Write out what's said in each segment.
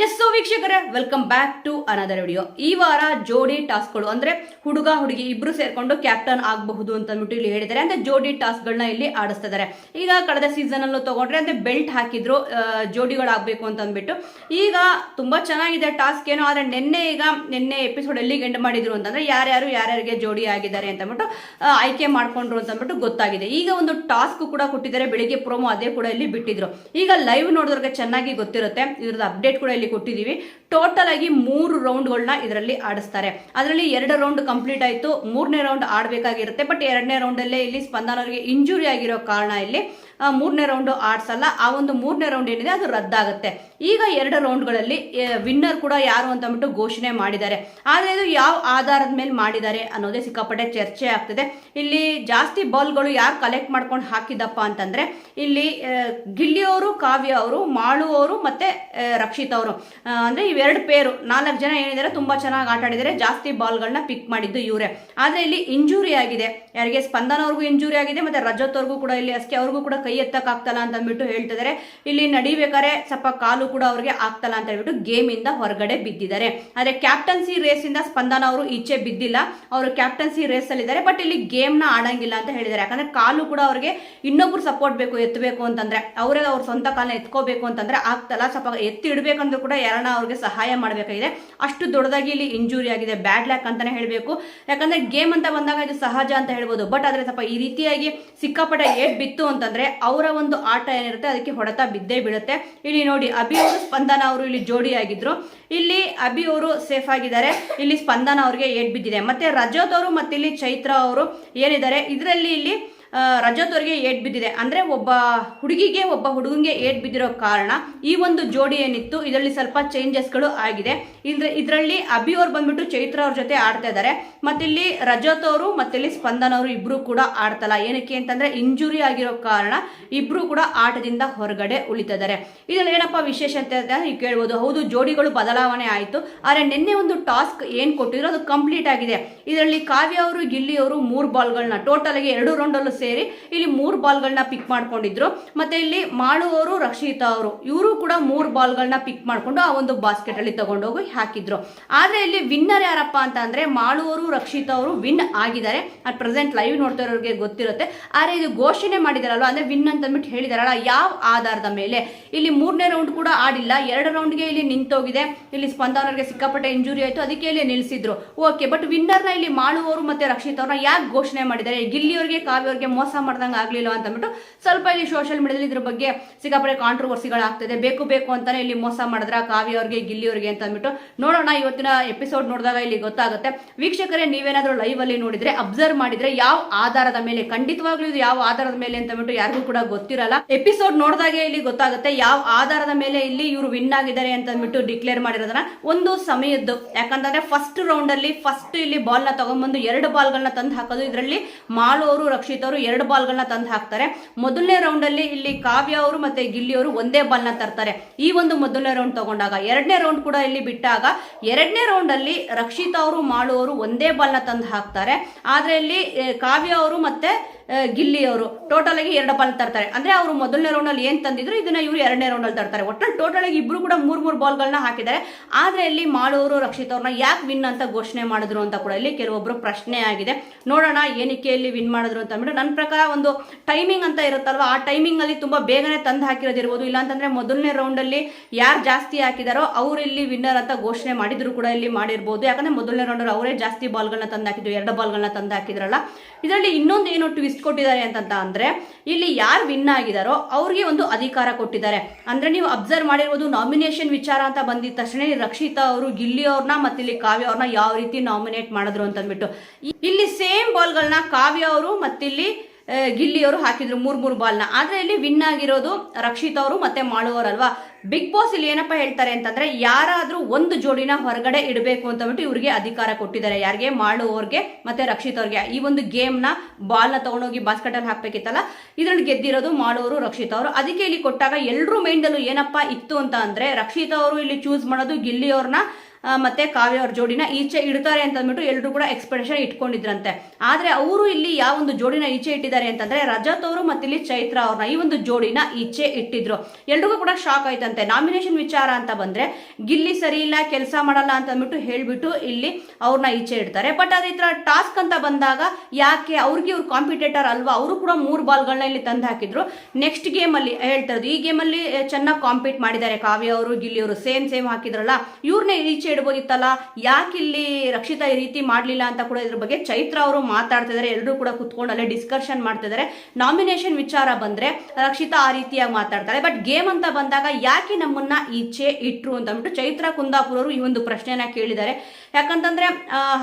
S so ವೀಕ್ಷಕರೇ, welcome back to another video. ಈ ವಾರ ಜೋಡಿ ಟಾಸ್ಕ್ಗಳು ಅಂದ್ರೆ ಹುಡುಗ ಹುಡುಗಿ ಇಬ್ರು ಸೇರ್ಕೊಂಡು ಕ್ಯಾಪ್ಟನ್ ಆಗಬಹುದು ಅಂತ ಅಂದ್ಬಿಟ್ಟು ಇಲ್ಲಿ ಹೇಳಿದ್ದಾರೆ. ಅಂದ್ರೆ ಜೋಡಿ ಟಾಸ್ಕ್ಗಳನ್ನ ಇಲ್ಲಿ ಆಡಿಸ್ತಿದ್ದಾರೆ. ಈಗ ಕಳೆದ ಸೀಸನ್ ಅಲ್ಲೂ ತಗೊಂಡ್ರೆ ಅಂದ್ರೆ ಬೆಲ್ಟ್ ಹಾಕಿದ್ರು ಜೋಡಿಗಳಾಗಬೇಕು ಅಂತ ಅಂದ್ಬಿಟ್ಟು. ಈಗ ತುಂಬಾ ಚೆನ್ನಾಗಿದೆ ಟಾಸ್ಕ್ ಏನೋ, ಆದ್ರೆ ನಿನ್ನೆ ಎಪಿಸೋಡ್ ಎಲ್ಲಿಗೆ ಎಂಡ್ ಮಾಡಿದ್ರು ಅಂತಂದ್ರೆ ಯಾರ್ಯಾರಿಗೆ ಜೋಡಿ ಆಗಿದ್ದಾರೆ ಅಂತ ಅಂದ್ಬಿಟ್ಟು ಆಯ್ಕೆ ಮಾಡ್ಕೊಂಡ್ರು ಅಂತ ಅಂದ್ಬಿಟ್ಟು ಗೊತ್ತಾಗಿದೆ. ಈಗ ಒಂದು ಟಾಸ್ಕ್ ಕೂಡ ಕೊಟ್ಟಿದ್ದಾರೆ, ಬೆಳಿಗ್ಗೆ ಪ್ರೋಮೋ ಅದೇ ಕೂಡ ಇಲ್ಲಿ ಬಿಟ್ಟಿದ್ರು. ಈಗ ಲೈವ್ ನೋಡಿದ್ರಿಗೆ ಚೆನ್ನಾಗಿ ಗೊತ್ತಿರುತ್ತೆ, ಇದ್ರದ್ದು ಅಪ್ಡೇಟ್ ಕೂಡ ಇಲ್ಲಿ ಕೊಟ್ಟಿದ್ದೀವಿ. ಟೋಟಲ್ ಆಗಿ 3 ರೌಂಡ್ಗಳನ್ನ ಇದರಲ್ಲಿ ಆಡಿಸ್ತಾರೆ. ಅದರಲ್ಲಿ 2 ರೌಂಡ್ ಕಂಪ್ಲೀಟ್ ಆಯ್ತು, 3ನೇ ರೌಂಡ್ ಆಡಬೇಕಾಗಿರುತ್ತೆ. ಬಟ್ 2ನೇ ರೌಂಡ್ ಅಲ್ಲೇ ಇಲ್ಲಿ ಸ್ಪಂದನ ಅವರಿಗೆ ಇಂಜುರಿ ಆಗಿರೋ ಕಾರಣ ಇಲ್ಲಿ 3ನೇ ರೌಂಡ್ ಆಡ್ಸಲ್ಲ. ಆ ಒಂದು 3ನೇ ರೌಂಡ್ ಏನಿದೆ ಅದು ರದ್ದಾಗುತ್ತೆ. ಈಗ 2 ರೌಂಡ್ಗಳಲ್ಲಿ ವಿನ್ನರ್ ಕೂಡ ಯಾರು ಅಂತ ಅಂದ್ಬಿಟ್ಟು ಘೋಷಣೆ ಮಾಡಿದ್ದಾರೆ. ಆದ್ರೆ ಇದು ಯಾವ ಆಧಾರದ ಮೇಲೆ ಮಾಡಿದ್ದಾರೆ ಅನ್ನೋದೇ ಸಿಕ್ಕಾಪಟ್ಟೆ ಚರ್ಚೆ ಆಗ್ತಿದೆ. ಇಲ್ಲಿ ಜಾಸ್ತಿ ಬಾಲ್ಗಳು ಯಾರು ಕಲೆಕ್ಟ್ ಮಾಡ್ಕೊಂಡು ಹಾಕಿದಪ್ಪ ಅಂತಂದ್ರೆ ಇಲ್ಲಿ ಗಿಲ್ಲಿಯವರು, ಕಾವ್ಯ ಅವರು, ಮಾಳು ಅವರು ಮತ್ತೆ ರಕ್ಷಿತ್ ಅವರು, ಅಂದ್ರೆ ಇವೆರಡು ಪೇರು 4 ಜನ ಏನಿದ್ದಾರೆ ತುಂಬಾ ಚೆನ್ನಾಗಿ ಆಟ ಆಡಿದ್ದಾರೆ. ಜಾಸ್ತಿ ಬಾಲ್ಗಳನ್ನ ಪಿಕ್ ಮಾಡಿದ್ದು ಇವರೇ. ಆದ್ರೆ ಇಲ್ಲಿ ಇಂಜುರಿ ಆಗಿದೆ, ಯಾರಿಗೆ ಸ್ಪಂದನ ಅವ್ರಿಗೂ ಇಂಜುರಿ ಆಗಿದೆ, ಮತ್ತೆ ರಜತ್ ಅವ್ರಿಗೂ ಕೂಡ ಇಲ್ಲಿ ಅಷ್ಟೇ, ಅವ್ರಿಗೂ ಕೂಡ ಕೈ ಎತ್ತಕ್ ಆಗ್ತಲ್ಲ ಅಂತ ಅಂದ್ಬಿಟ್ಟು ಹೇಳ್ತಿದ್ದಾರೆ. ಇಲ್ಲಿ ನಡಿಬೇಕಾದ್ರೆ ಸ್ವಲ್ಪ ಕಾಲು ಕೂಡ ಅವ್ರಿಗೆ ಆಗ್ತಲ್ಲ ಅಂತ ಹೇಳ್ಬಿಟ್ಟು ಗೇಮ್ ಇಂದ ಹೊರಗಡೆ ಬಿದ್ದಿದ್ದಾರೆ. ಆದ್ರೆ ಕ್ಯಾಪ್ಟನ್ಸಿ ರೇಸ್ ಇಂದ ಸ್ಪಂದನ ಅವರು ಈಚೆ ಬಿದ್ದಿಲ್ಲ, ಅವರು ಕ್ಯಾಪ್ಟನ್ಸಿ ರೇಸ್ ಅಲ್ಲಿ ಇದ್ದಾರೆ. ಬಟ್ ಇಲ್ಲಿ ಗೇಮ್ ನ ಆಡಂಗಿಲ್ಲ ಅಂತ ಹೇಳಿದ್ದಾರೆ. ಯಾಕಂದ್ರೆ ಕಾಲು ಕೂಡ ಅವ್ರಿಗೆ ಇನ್ನೊಬ್ರು ಸಪೋರ್ಟ್ ಬೇಕು, ಎತ್ತಬೇಕು ಅಂತಂದ್ರೆ ಅವ್ರ ಸ್ವಂತ ಕಾಲನ ಎತ್ಕೋಬೇಕು ಅಂತಂದ್ರೆ ಆಗ್ತಲ್ಲ. ಸ್ವಲ್ಪ ಎತ್ತಿ ಇಡ್ಬೇಕಂದ್ರೂ ಕೂಡ ಯಾರನ್ನ ಅವ್ರಿಗೆ ಸಹಾಯ ಮಾಡಬೇಕಾಗಿದೆ. ಅಷ್ಟು ದೊಡ್ಡದಾಗಿ ಇಲ್ಲಿ ಇಂಜುರಿ ಆಗಿದೆ. ಬ್ಯಾಡ್ ಲ್ಯಾಕ್ ಅಂತಾನೆ ಹೇಳ್ಬೇಕು. ಯಾಕಂದ್ರೆ ಗೇಮ್ ಅಂತ ಬಂದಾಗ ಇದು ಸಹಜ ಅಂತ ಹೇಳ್ಬೋದು. ಬಟ್ ಆದ್ರೆ ಸ್ವಲ್ಪ ಈ ರೀತಿಯಾಗಿ ಸಿಕ್ಕಾಪಟ್ಟೆ ಏಟ್ ಬಿತ್ತು ಅಂತಂದ್ರೆ ಅವರ ಒಂದು ಆಟ ಏನಿರುತ್ತೆ ಅದಕ್ಕೆ ಹೊಡೆತ ಬಿದ್ದೇ ಬೀಳುತ್ತೆ. ಇಲ್ಲಿ ನೋಡಿ, ಅಭಿ ಅವರು ಸ್ಪಂದನ ಅವರು ಇಲ್ಲಿ ಜೋಡಿ ಆಗಿದ್ರು. ಇಲ್ಲಿ ಅಭಿ ಅವರು ಸೇಫ್ ಆಗಿದ್ದಾರೆ, ಇಲ್ಲಿ ಸ್ಪಂದನ ಅವ್ರಿಗೆ ಏಟ್ ಬಿದ್ದಿದೆ. ಮತ್ತೆ ರಜತ್ ಅವರು ಮತ್ತೆ ಇಲ್ಲಿ ಚೈತ್ರ ಅವರು ಏನಿದ್ದಾರೆ ಇದರಲ್ಲಿ ಇಲ್ಲಿ ರಜತ್ ಅವರಿಗೆ ಏಟ್ ಬಿದ್ದಿದೆ. ಅಂದ್ರೆ ಒಬ್ಬ ಹುಡುಗಿಗೆ ಒಬ್ಬ ಹುಡುಗಂಗೆ ಏಟ್ ಬಿದ್ದಿರೋ ಕಾರಣ ಈ ಒಂದು ಜೋಡಿ ಏನಿತ್ತು ಇದರಲ್ಲಿ ಸ್ವಲ್ಪ ಚೇಂಜಸ್ಗಳು ಆಗಿದೆ. ಇದರಲ್ಲಿ ಅಭಿ ಅವ್ರು ಬಂದ್ಬಿಟ್ಟು ಚೈತ್ರ ಅವ್ರ ಜೊತೆ ಆಡ್ತಾ ಇದ್ದಾರೆ. ಮತ್ತಿಲ್ಲಿ ರಜತ್ ಅವರು ಮತ್ತಿಲ್ಲಿ ಸ್ಪಂದನ ಅವರು ಇಬ್ರು ಕೂಡ ಆಡ್ತಲ್ಲ. ಏನಕ್ಕೆ ಅಂತಂದ್ರೆ ಇಂಜುರಿ ಆಗಿರೋ ಕಾರಣ ಇಬ್ರು ಕೂಡ ಆಟದಿಂದ ಹೊರಗಡೆ ಉಳಿತಿದ್ದಾರೆ. ಇದ್ರಲ್ಲಿ ಏನಪ್ಪಾ ವಿಶೇಷತೆ ಅಂತ ನೀವು ಕೇಳ್ಬೋದು. ಹೌದು, ಜೋಡಿಗಳು ಬದಲಾವಣೆ ಆಯ್ತು, ಆದ್ರೆ ನಿನ್ನೆ ಒಂದು ಟಾಸ್ಕ್ ಏನ್ ಕೊಟ್ಟಿದ್ರು ಅದು ಕಂಪ್ಲೀಟ್ ಆಗಿದೆ. ಇದರಲ್ಲಿ ಕಾವ್ಯ ಅವರು, ಗಿಲ್ಲಿ ಅವರು 3 ಬಾಲ್ಗಳನ್ನ ಟೋಟಲ್ ಆಗಿ 2 ರೌಂಡ್ ಸೇರಿ ಇಲ್ಲಿ 3 ಬಾಲ್ಗಳನ್ನ ಪಿಕ್ ಮಾಡ್ಕೊಂಡಿದ್ರು. ಮತ್ತೆ ಇಲ್ಲಿ ಮಾಳು ಅವರು, ರಕ್ಷಿತಾ ಅವರು ಇವರು ಕೂಡ 3 ಬಾಲ್ಗಳನ್ನ ಪಿಕ್ ಮಾಡ್ಕೊಂಡು ಆ ಒಂದು ಬಾಸ್ಕೆಟ್ ಅಲ್ಲಿ ತಗೊಂಡೋಗಿ ಹಾಕಿದ್ರು. ಆದ್ರೆ ಇಲ್ಲಿ ವಿನ್ನರ್ ಯಾರಪ್ಪ ಅಂತ ಅಂದ್ರೆ ಮಾಳು ಅವರು, ರಕ್ಷಿತಾ ಅವರು ವಿನ್ ಆಗಿದ್ದಾರೆ. ಅಟ್ ಪ್ರೆಸೆಂಟ್ ಲೈವ್ ನೋಡ್ತಾ ಇರೋರಿಗೆ ಗೊತ್ತಿರುತ್ತೆ. ಆದ್ರೆ ಇದು ಘೋಷಣೆ ಮಾಡಿದಾರಲ್ವ, ಅಂದ್ರೆ ವಿನ್ ಅಂತ ಅಂದ್ಬಿಟ್ಟು ಹೇಳಿದಾರಲ್ಲ, ಯಾವ ಆಧಾರದ ಮೇಲೆ? ಇಲ್ಲಿ 3ನೇ ರೌಂಡ್ ಕೂಡ ಆಡಿಲ್ಲ, 2 ರೌಂಡ್ಗೆ ಇಲ್ಲಿ ನಿಂತೋಗಿದೆ. ಇಲ್ಲಿ ಸ್ಪಂದನವರಿಗೆ ಸಿಕ್ಕಾಪಟ್ಟೆ ಇಂಜುರಿ ಆಯ್ತು, ಅದಕ್ಕೆ ಇಲ್ಲಿ ನಿಲ್ಸಿದ್ರು. ಓಕೆ, ಬಟ್ ವಿನ್ನರ್ನ ಇಲ್ಲಿ ಮಾಳು ಅವರು ಮತ್ತೆ ರಕ್ಷಿತಾ ಅವ್ರನ್ನ ಯಾಕೆ ಘೋಷಣೆ ಮಾಡಿದ್ದಾರೆ? ಗಿಲ್ಲಿಯವರಿಗೆ, ಕಾವ್ಯ ಅವ್ರಿಗೆ ಮೋಸ ಮಾಡ್ದಂಗೆ ಆಗ್ಲಿಲ್ಲ ಅಂತ ಅಂದ್ಬಿಟ್ಟು ಸ್ವಲ್ಪ ಇಲ್ಲಿ ಸೋಷಿಯಲ್ ಮೀಡಿಯಾದಲ್ಲಿ ಇದ್ರ ಬಗ್ಗೆ ಸಿಕ್ಕಾಪಟ್ಟೆ ಕಾಂಟ್ರವರ್ಸಿಗಳಾಗ್ತದೆ. ಬೇಕು ಅಂತಾನೆ ಇಲ್ಲಿ ಮೋಸ ಮಾಡಿದ್ರ ಕಾವ್ಯ ಅವ್ರಿಗೆ, ಗಿಲ್ಲಿ ಅವ್ರಿಗೆ ಅಂತ ಅಂದ್ಬಿಟ್ಟು. ನೋಡೋಣ, ಇವತ್ತಿನ ಎಪಿಸೋಡ್ ನೋಡಿದಾಗ ಇಲ್ಲಿ ಗೊತ್ತಾಗುತ್ತೆ. ವೀಕ್ಷಕರೇ, ನೀವೇನಾದ್ರೂ ಲೈವ್ ಅಲ್ಲಿ ನೋಡಿದ್ರೆ, ಅಬ್ಸರ್ವ್ ಮಾಡಿದ್ರೆ ಯಾವ ಆಧಾರದ ಮೇಲೆ, ಖಂಡಿತವಾಗ್ಲೂ ಇದು ಯಾವ ಆಧಾರದ ಮೇಲೆ ಅಂತ ಅಂದ್ಬಿಟ್ಟು ಯಾರಿಗೂ ಕೂಡ ಗೊತ್ತಿರಲ್ಲ. ಎಪಿಸೋಡ್ ನೋಡಿದಾಗೆ ಇಲ್ಲಿ ಗೊತ್ತಾಗುತ್ತೆ ಯಾವ ಆಧಾರದ ಮೇಲೆ ಇಲ್ಲಿ ಇವರು ವಿನ್ ಆಗಿದ್ದಾರೆ ಅಂತ ಅಂದ್ಬಿಟ್ಟು ಡಿಕ್ಲೇರ್ ಮಾಡಿರೋದನ್ನ. ಒಂದು ಸಮಯದ್ದು, ಯಾಕಂತಂದ್ರೆ ಫಸ್ಟ್ ರೌಂಡ್ ಅಲ್ಲಿ ಫಸ್ಟ್ ಇಲ್ಲಿ ಬಾಲ್ ನ ತಗೊಂಡ್ಬಂದು 2 ಬಾಲ್ಗಳನ್ನ ತಂದು ಹಾಕೋದು. ಇದರಲ್ಲಿ ಮಾಳು ಅವರು, ರಕ್ಷಿತ್ ಅವರು 2 ಬಾಲ್ಗಳನ್ನ ತಂದು ಹಾಕ್ತಾರೆ. ಮೊದಲನೇ ರೌಂಡ್ ಅಲ್ಲಿ ಇಲ್ಲಿ ಕಾವ್ಯ ಅವರು ಮತ್ತೆ ಗಿಲ್ಲಿ ಅವರು ಒಂದೇ ಬಾಲ್ ನ ತರ್ತಾರೆ. ಈ ಒಂದು ಮೊದಲನೇ ರೌಂಡ್ ತಗೊಂಡಾಗ 2ನೇ ರೌಂಡ್ ಕೂಡ ಇಲ್ಲಿ ಬಿಟ್ಟಾಗ 2ನೇ ರೌಂಡ್ ಅಲ್ಲಿ ರಕ್ಷಿತಾ ಅವರು, ಮಾಳು ಅವರು ಒಂದೇ ಬಾಲ್ ನ ತಂದು ಹಾಕ್ತಾರೆ. ಆದ್ರೆ ಇಲ್ಲಿ ಕಾವ್ಯ ಅವರು ಮತ್ತೆ ಗಿಲ್ಲಿ ಅವರು ಟೋಟಲ್ ಆಗಿ 2 ಬಾಲ್ ತರ್ತಾರೆ. ಅಂದ್ರೆ ಅವರು ಮೊದಲನೇ ರೌಂಡ್ ಅಲ್ಲಿ ಏನ್ ತಂದಿದ್ರು ಇದನ್ನ ಇವರು 2ನೇ ರೌಂಡ್ ಅಲ್ಲಿ ತರ್ತಾರೆ. ಒಟ್ಟಲ್ಲಿ ಟೋಟಲ್ ಆಗಿ ಇಬ್ರು ಕೂಡ 3 ಬಾಲ್ಗಳನ್ನ ಹಾಕಿದ್ದಾರೆ. ಆದ್ರೆ ಇಲ್ಲಿ ಮಾಳು ಅವರು, ರಕ್ಷಿತ್ ಅವ್ರನ್ನ ಯಾಕೆ ವಿನ್ ಅಂತ ಘೋಷಣೆ ಮಾಡಿದ್ರು ಅಂತ ಕೂಡ ಇಲ್ಲಿ ಕೆಲವೊಬ್ರು ಪ್ರಶ್ನೆ ಆಗಿದೆ. ನೋಡೋಣ ಏನಕ್ಕೆ ಇಲ್ಲಿ ವಿನ್ ಮಾಡಿದ್ರು ಅಂತ ಅಂದ್ಬಿಟ್ಟು. ನನ್ನ ಪ್ರಕಾರ ಒಂದು ಟೈಮಿಂಗ್ ಅಂತ ಇರುತ್ತಲ್ವಾ, ಆ ಟೈಮಿಂಗ್ ಅಲ್ಲಿ ತುಂಬಾ ಬೇಗನೆ ತಂದು ಹಾಕಿರೋದಿರ್ಬೋದು. ಇಲ್ಲ ಅಂತಂದ್ರೆ ಮೊದಲನೇ ರೌಂಡ್ ಅಲ್ಲಿ ಯಾರು ಜಾಸ್ತಿ ಹಾಕಿದಾರೋ ಅವ್ರು ಇಲ್ಲಿ ವಿನ್ನರ್ ಅಂತ ಘೋಷಣೆ ಮಾಡಿದ್ರು ಕೂಡ ಇಲ್ಲಿ ಮಾಡಿರ್ಬೋದು. ಯಾಕಂದ್ರೆ ಮೊದಲನೇ ರೌಂಡ್ ಅಲ್ಲಿ ಅವರೇ ಜಾಸ್ತಿ ಬಾಲ್ಗಳನ್ನ ತಂದು ಹಾಕಿದ್ರು, 2 ಬಾಲ್ಗಳನ್ನ ತಂದು ಹಾಕಿದ್ರಲ್ಲ. ಇದರಲ್ಲಿ ಇನ್ನೊಂದು ಏನು ಟ್ವಿಸ್ಟ್ ಕೊಟ್ಟಿದ್ದಾರೆ ಅಂತ ಅಂದ್ರೆ ಇಲ್ಲಿ ಯಾರು ವಿನ್ ಆಗಿದಾರೋ ಅವ್ರಿಗೆ ಒಂದು ಅಧಿಕಾರ ಕೊಟ್ಟಿದ್ದಾರೆ. ಅಂದ್ರೆ ನೀವು ಅಬ್ಸರ್ವ್ ಮಾಡಿರ್ಬೋದು, ನಾಮಿನೇಷನ್ ವಿಚಾರ ಅಂತ ಬಂದಿದ ತಕ್ಷಣ ರಕ್ಷಿತಾ ಅವರು, ಗಿಲ್ಲಿ ಅವ್ರನ್ನ ಮತ್ತೆ ಇಲ್ಲಿ ಕಾವ್ಯ ಅವ್ರನ್ನ ಯಾವ ರೀತಿ ನಾಮಿನೇಟ್ ಮಾಡಿದ್ರು ಅಂತ ಅಂದ್ಬಿಟ್ಟು. ಇಲ್ಲಿ ಸೇಮ್ ಬಾಲ್ಗಳನ್ನ ಕಾವ್ಯ ಅವರು ಮತ್ತಿಲ್ಲಿ ಗಿಲ್ಲಿ ಅವರು ಹಾಕಿದ್ರು 3 ಬಾಲ್ನ. ಆದ್ರೆ ಇಲ್ಲಿ ವಿನ್ ಆಗಿರೋದು ರಕ್ಷಿತ್ ಅವರು ಮತ್ತೆ ಮಾಳು ಅವರಲ್ವಾ. ಬಿಗ್ ಬಾಸ್ ಇಲ್ಲಿ ಏನಪ್ಪಾ ಹೇಳ್ತಾರೆ ಅಂತಂದ್ರೆ ಯಾರಾದ್ರೂ ಒಂದು ಜೋಡಿನ ಹೊರಗಡೆ ಇಡಬೇಕು ಅಂತ ಅಂದ್ಬಿಟ್ಟು ಇವ್ರಿಗೆ ಅಧಿಕಾರ ಕೊಟ್ಟಿದ್ದಾರೆ. ಯಾರಿಗೆ? ಮಾಳು ಅವ್ರಿಗೆ ಮತ್ತೆ ರಕ್ಷಿತ್ ಅವ್ರಿಗೆ. ಈ ಒಂದು ಗೇಮ್ ನ ಬಾಲ್ ನ ತಗೊಂಡೋಗಿ ಬಾಸ್ಕೆಟ್ ಅಲ್ಲಿ ಹಾಕ್ಬೇಕಿತ್ತಲ್ಲ, ಇದ್ರಲ್ಲಿ ಗೆದ್ದಿರೋದು ಮಾಳು ಅವರು, ರಕ್ಷಿತ್ ಅವರು. ಅದಕ್ಕೆ ಇಲ್ಲಿ ಕೊಟ್ಟಾಗ ಎಲ್ರೂ ಮೈಂಡ್ ಅಲ್ಲೂ ಏನಪ್ಪಾ ಇತ್ತು ಅಂತ ಅಂದ್ರೆ ರಕ್ಷಿತ್ ಅವರು ಇಲ್ಲಿ ಚೂಸ್ ಮಾಡೋದು ಗಿಲ್ಲಿ ಅವ್ರನ್ನ ಮತ್ತೆ ಕಾವ್ಯ ಅವ್ರ ಜೋಡಿನ ಈಚೆ ಇಡ್ತಾರೆ ಅಂತ ಅಂದ್ಬಿಟ್ಟು ಎಲ್ಲರೂ ಕೂಡ ಎಕ್ಸ್ಪೆಕ್ಟೇಷನ್ ಇಟ್ಕೊಂಡಿದ್ರಂತೆ. ಆದ್ರೆ ಅವರು ಇಲ್ಲಿ ಯಾವ ಒಂದು ಜೋಡಿನ ಈಚೆ ಇಟ್ಟಿದ್ದಾರೆ ಅಂತಂದ್ರೆ ರಜತ್ ಅವರು ಮತ್ತೆ ಇಲ್ಲಿ ಚೈತ್ರ ಅವ್ರನ್ನ ಈ ಒಂದು ಜೋಡಿನ ಈಚೆ ಇಟ್ಟಿದ್ರು. ಎಲ್ರಿಗೂ ಕೂಡ ಶಾಕ್ ಆಯ್ತಂತೆ. ನಾಮಿನೇಷನ್ ವಿಚಾರ ಅಂತ ಬಂದ್ರೆ ಗಿಲ್ಲಿ ಸರಿ ಇಲ್ಲ, ಕೆಲಸ ಮಾಡಲ್ಲ ಅಂತ ಅಂದ್ಬಿಟ್ಟು ಹೇಳ್ಬಿಟ್ಟು ಇಲ್ಲಿ ಅವ್ರನ್ನ ಈಚೆ ಇಡ್ತಾರೆ. ಬಟ್ ಅದೇ ತರ ಟಾಸ್ಕ್ ಅಂತ ಬಂದಾಗ ಯಾಕೆ ಅವ್ರಿಗೆ ಇವ್ರು ಕಾಂಪಿಟೇಟರ್ ಅಲ್ವಾ, ಅವರು ಕೂಡ 3 ಬಾಲ್ಗಳನ್ನ ಇಲ್ಲಿ ತಂದು ಹಾಕಿದ್ರು. ನೆಕ್ಸ್ಟ್ ಗೇಮ್ ಅಲ್ಲಿ ಹೇಳ್ತಾ ಇರೋದು, ಈ ಗೇಮ್ ಅಲ್ಲಿ ಚೆನ್ನಾಗಿ ಕಾಂಪೀಟ್ ಮಾಡಿದ್ದಾರೆ ಕಾವ್ಯ ಅವರು ಗಿಲ್ಲಿ ಅವರು, ಸೇಮ್ ಹಾಕಿದ್ರಲ್ಲ, ಇವ್ರನ್ನೇ ಈಚೆ ಇಡ್ಬೋದಿತ್ತಲ್ಲ, ಯಾಕೆ ಇಲ್ಲಿ ರಕ್ಷಿತಾ ಈ ರೀತಿ ಮಾಡ್ಲಿಲ್ಲ ಅಂತ ಕೂಡ ಇದ್ರ ಬಗ್ಗೆ ಚೈತ್ರ ಅವರು ಮಾತಾಡ್ತಿದ್ದಾರೆ. ಎಲ್ಲರೂ ಕೂಡ ಕುತ್ಕೊಂಡು ಅಲ್ಲೇ ಡಿಸ್ಕಷನ್ ಮಾಡ್ತಿದ್ದಾರೆ. ನಾಮಿನೇಷನ್ ವಿಚಾರ ಬಂದ್ರೆ ರಕ್ಷಿತಾ ಆ ರೀತಿಯಾಗಿ ಮಾತಾಡ್ತಾರೆ. ಬಟ್ ಗೇಮ್ ಅಂತ ಬಂದಾಗ ಯಾಕೆ ನಮ್ಮನ್ನ ಈಚೆ ಇಟ್ರು ಅಂತ ಅಂದ್ಬಿಟ್ಟು ಚೈತ್ರ ಕುಂದಾಪುರ ಅವರು ಈ ಒಂದು ಪ್ರಶ್ನೆನ ಕೇಳಿದ್ದಾರೆ. ಯಾಕಂತಂದ್ರೆ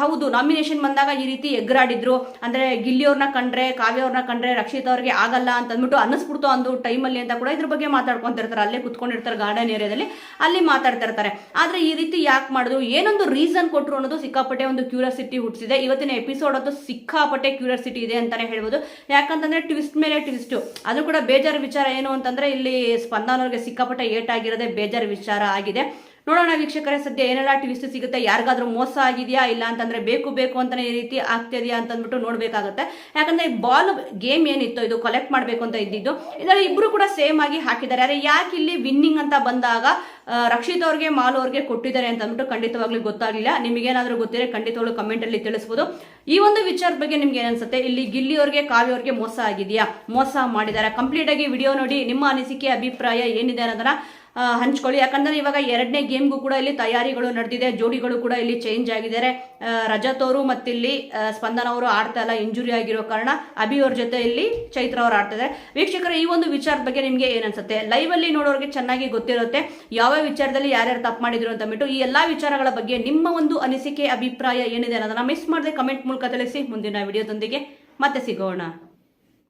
ಹೌದು, ನಾಮಿನೇಷನ್ ಬಂದಾಗ ಈ ರೀತಿ ಎಗ್ರಾಡಿದ್ರು. ಅಂದ್ರೆ ಗಿಲ್ಲಿಯವ್ರನ್ನ ಕಂಡ್ರೆ, ಕಾವ್ಯ ಅವ್ರನ್ನ ಕಂಡ್ರೆ ರಕ್ಷಿತಾ ಅವ್ರಿಗೆ ಆಗಲ್ಲ ಅಂತ ಅಂದ್ಬಿಟ್ಟು ಅನ್ನಿಸ್ಬಿಡ್ತು ಒಂದು ಟೈಮಲ್ಲಿ ಅಂತ ಕೂಡ ಇದ್ರ ಬಗ್ಗೆ ಮಾತಾಡ್ಕೊಂತಿರ್ತಾರೆ. ಅಲ್ಲೇ ಕುತ್ಕೊಂಡಿರ್ತಾರೆ ಗಾರ್ಡನ್ ಏರಿಯಾದಲ್ಲಿ, ಅಲ್ಲಿ ಮಾತಾಡ್ತಿರ್ತಾರೆ. ಆದ್ರೆ ಈ ರೀತಿ ಯಾಕೆ ಮಾಡಿದ್ರು, ಏನೊಂದು ರೀಸನ್ ಕೊಟ್ಟರು ಅನ್ನೋದು ಸಿಕ್ಕಾಪಟ್ಟೆ ಒಂದು ಕ್ಯೂರಿಯಾಸಿಟಿ ಹುಟ್ಟಿಸಿದೆ. ಇವತ್ತಿನ ಎಪಿಸೋಡ್ ಅಂತೂ ಸಿಕ್ಕಾಪಟ್ಟೆ ಕ್ಯೂರಿಯಾಸಿಟಿ ಇದೆ ಅಂತಾನೆ ಹೇಳ್ಬೋದು. ಯಾಕಂತಂದ್ರೆ ಟ್ವಿಸ್ಟ್ ಮೇಲೆ ಟ್ವಿಸ್ಟ್. ಅದು ಕೂಡ ಬೇಜಾರು ವಿಚಾರ ಏನು ಅಂತಂದ್ರೆ ಇಲ್ಲಿ ಸ್ಪಂದನವ್ರಿಗೆ ಸಿಕ್ಕಾಪಟ್ಟೆ ಏಟಾಗಿರೋದೇ ಬೇಜಾರು ವಿಚಾರ ಆಗಿದೆ. ನೋಡೋಣ ವೀಕ್ಷಕರೇ, ಸದ್ಯ ಏನೆಲ್ಲ ಟ್ವಿಸ್ಟ್ ಸಿಗುತ್ತೆ, ಯಾರಿಗಾದ್ರೂ ಮೋಸ ಆಗಿದೆಯಾ ಇಲ್ಲ ಅಂತಂದ್ರೆ ಬೇಕು ಅಂತಾನೆ ಈ ರೀತಿ ಆಗ್ತಿದೆಯಾ ಅಂತ ಅಂದ್ಬಿಟ್ಟು ನೋಡ್ಬೇಕಾಗುತ್ತೆ. ಯಾಕಂದ್ರೆ ಬಾಲ್ ಗೇಮ್ ಏನಿತ್ತು ಇದು ಕಲೆಕ್ಟ್ ಮಾಡಬೇಕು ಅಂತ ಇದ್ದಿದ್ದು, ಇದರಲ್ಲಿ ಇಬ್ರು ಕೂಡ ಸೇಮ್ ಆಗಿ ಹಾಕಿದ್ದಾರೆ. ಅರೆ ಯಾಕೆ ಇಲ್ಲಿ ವಿನ್ನಿಂಗ್ ಅಂತ ಬಂದಾಗ ರಕ್ಷಿತ್ ಅವ್ರಿಗೆ ಮಾಲು ಅವ್ರಿಗೆ ಕೊಟ್ಟಿದ್ದಾರೆ ಅಂತ ಅಂದ್ಬಿಟ್ಟು ಖಂಡಿತವಾಗ್ಲೂ ಗೊತ್ತಾಗಲಿಲ್ಲ. ನಿಮಗೇನಾದ್ರೂ ಗೊತ್ತಿದ್ರೆ ಖಂಡಿತವಾಗ್ಲೂ ಕಮೆಂಟ್ ಅಲ್ಲಿ ತಿಳಿಸ್ಬೋದು. ಈ ಒಂದು ವಿಚಾರದ ಬಗ್ಗೆ ನಿಮ್ಗೆ ಏನನ್ಸುತ್ತೆ, ಇಲ್ಲಿ ಗಿಲ್ಲಿ ಅವ್ರಿಗೆ ಕಾವ್ಯ ಅವ್ರಿಗೆ ಮೋಸ ಆಗಿದೆಯಾ, ಮೋಸ ಮಾಡಿದ್ದಾರೆ? ಕಂಪ್ಲೀಟ್ ಆಗಿ ವಿಡಿಯೋ ನೋಡಿ ನಿಮ್ಮ ಅನಿಸಿಕೆ ಅಭಿಪ್ರಾಯ ಏನಿದೆ ಅನ್ನೋದನ್ನ ಹಂಚ್ಕೊಳ್ಳಿ. ಯಾಕಂದ್ರೆ ಇವಾಗ 2ನೇ ಗೇಮ್ಗೂ ಕೂಡ ಇಲ್ಲಿ ತಯಾರಿಗಳು ನಡೆದಿದೆ, ಜೋಡಿಗಳು ಕೂಡ ಇಲ್ಲಿ ಚೇಂಜ್ ಆಗಿದ್ದಾರೆ. ರಜತ್ ಅವರು ಮತ್ತಿಲ್ಲಿ ಸ್ಪಂದನ ಅವರು ಆಡ್ತಾ ಇಲ್ಲ, ಇಂಜುರಿ ಆಗಿರೋ ಕಾರಣ ಅಭಿ ಅವ್ರ ಜೊತೆ ಇಲ್ಲಿ ಚೈತ್ರ ಅವರು ಆಡ್ತಿದ್ದಾರೆ. ವೀಕ್ಷಕರ, ಈ ಒಂದು ವಿಚಾರದ ಬಗ್ಗೆ ನಿಮ್ಗೆ ಏನ್ ಅನ್ಸುತ್ತೆ? ಲೈವ್ ಅಲ್ಲಿ ನೋಡೋರಿಗೆ ಚೆನ್ನಾಗಿ ಗೊತ್ತಿರುತ್ತೆ ಯಾವ ವಿಚಾರದಲ್ಲಿ ಯಾರ್ಯಾರು ತಪ್ಪು ಮಾಡಿದ್ರು ಅಂತ ಅಂದ್ಬಿಟ್ಟು. ಈ ಎಲ್ಲಾ ವಿಚಾರಗಳ ಬಗ್ಗೆ ನಿಮ್ಮ ಒಂದು ಅನಿಸಿಕೆ ಅಭಿಪ್ರಾಯ ಏನಿದೆ ಅನ್ನೋದನ್ನ ಮಿಸ್ ಮಾಡದೆ ಕಮೆಂಟ್ ಮೂಲಕ ತಿಳಿಸಿ. ಮುಂದಿನ ವಿಡಿಯೋದೊಂದಿಗೆ ಮತ್ತೆ ಸಿಗೋಣ.